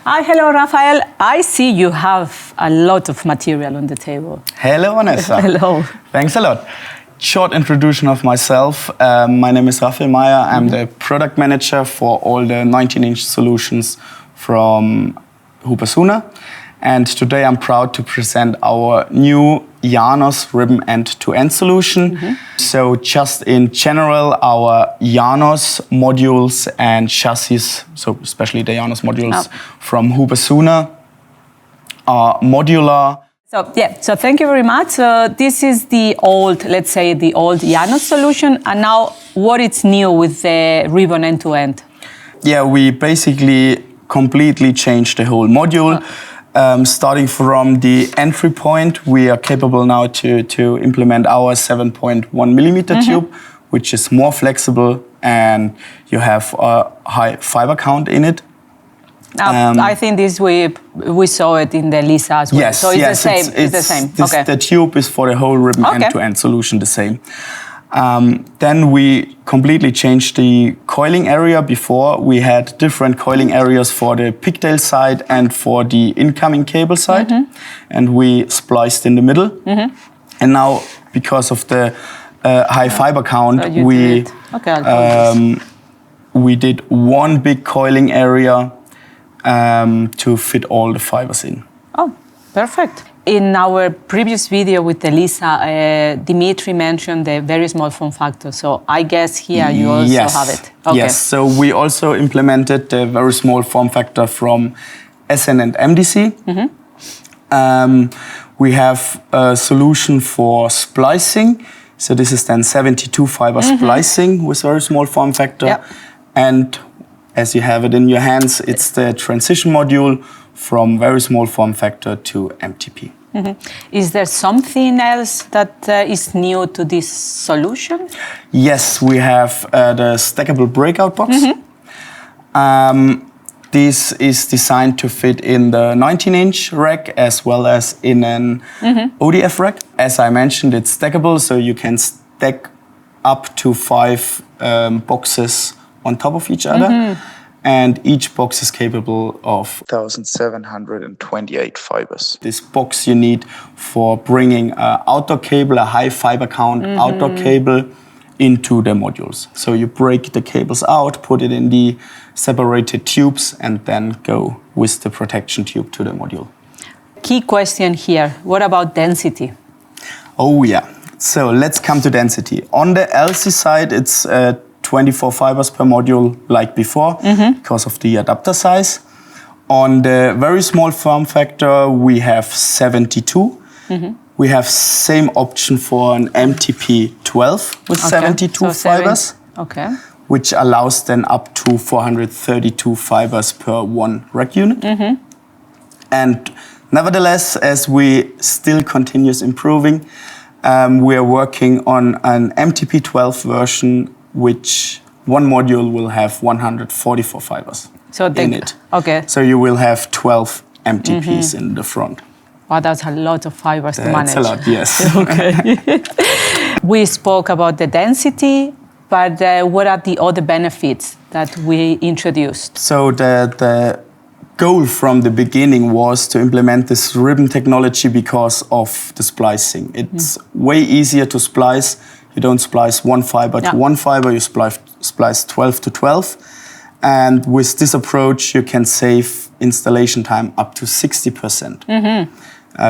Hi, hello, Raphael. I see you have a lot of material on the table. Hello, Vanessa. Hello. Thanks a lot. Short introduction of myself. My name is Raphael Meyer. I'm the product manager for all the 19-inch solutions from HUBERSUHNER. And today I'm proud to present our new IANOS ribbon end-to-end solution. So just in general, our IANOS modules and chassis, so especially the IANOS modules from HUBERSUHNER, are modular. So thank you very much. This is the old, let's say the old IANOS solution. And now what is new with the ribbon end-to-end? Yeah, we basically completely changed the whole module. Starting from the entry point, we are capable now to implement our 7.1 millimeter tube, which is more flexible, and you have a high fiber count in it. I think this we saw it in the Lisa as well. Yes, so it's yes, the same. It's the same. Okay. The tube is for the whole ribbon end-to-end solution the same. Then we completely changed the coiling area. Before we had different coiling areas for the pigtail side and for the incoming cable side, and we spliced in the middle. And now, because of the high fiber count, we did one big coiling area to fit all the fibers in. Oh, perfect. In our previous video with Elisa, Dimitri mentioned the very small form factor. So I guess here you also have it. Okay. Yes, so we also implemented the very small form factor from SN and MDC. We have a solution for splicing. So this is then 72 fiber splicing with very small form factor. And as you have it in your hands, it's the transition module from very small form factor to MTP. Is there something else that is new to this solution? Yes, we have the stackable breakout box. This is designed to fit in the 19-inch rack as well as in an ODF rack. As I mentioned, it's stackable, so you can stack up to 5 boxes on top of each other. And each box is capable of 1,728 fibers. This box you need for bringing an outdoor cable, a high fiber count outdoor cable, into the modules. So you break the cables out, put it in the separated tubes, and then go with the protection tube to the module. Key question here, what about density? Oh yeah, so let's come to density. On the LC side, it's 24 fibers per module like before because of the adapter size. On the very small form factor, we have 72. We have same option for an MTP 12 with 72 fibers, which allows then up to 432 fibers per one rack unit. And nevertheless, as we still continues improving, we are working on an MTP 12 version, which one module will have 144 fibers in it. So you will have 12 MTPs in the front. Wow, that's a lot of fibers to manage. That's a lot, yes. We spoke about the density, but what are the other benefits that we introduced? So the goal from the beginning was to implement this ribbon technology because of the splicing. It's way easier to splice. You don't splice one fiber to one fiber, you splice 12 to 12. And with this approach, you can save installation time up to 60%.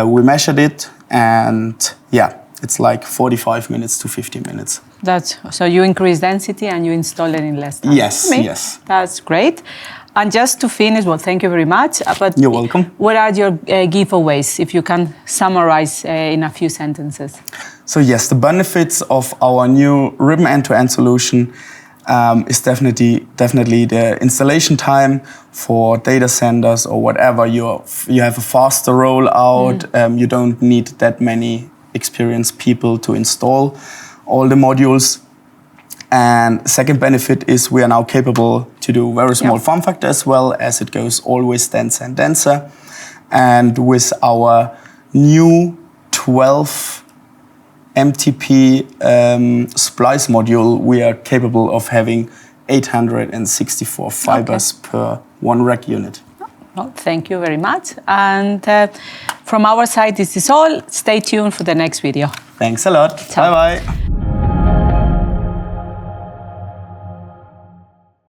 We measured it, and it's like 45 minutes to 50 minutes. So you increase density and you install it in less time. Yes, yes. That's great. And just to finish, well, thank you very much. But you're welcome. What are your giveaways, if you can summarize in a few sentences? So yes, the benefits of our new ribbon end-to-end solution is definitely the installation time for data centers or whatever. You have a faster rollout. You don't need that many experienced people to install all the modules. And second benefit is we are now capable to do very small form factor as well, as it goes always denser and denser. And with our new 12 MTP splice module, we are capable of having 864 fibers per one rack unit. Well, thank you very much. And from our side, this is all. Stay tuned for the next video. Thanks a lot. Ciao. Bye-bye.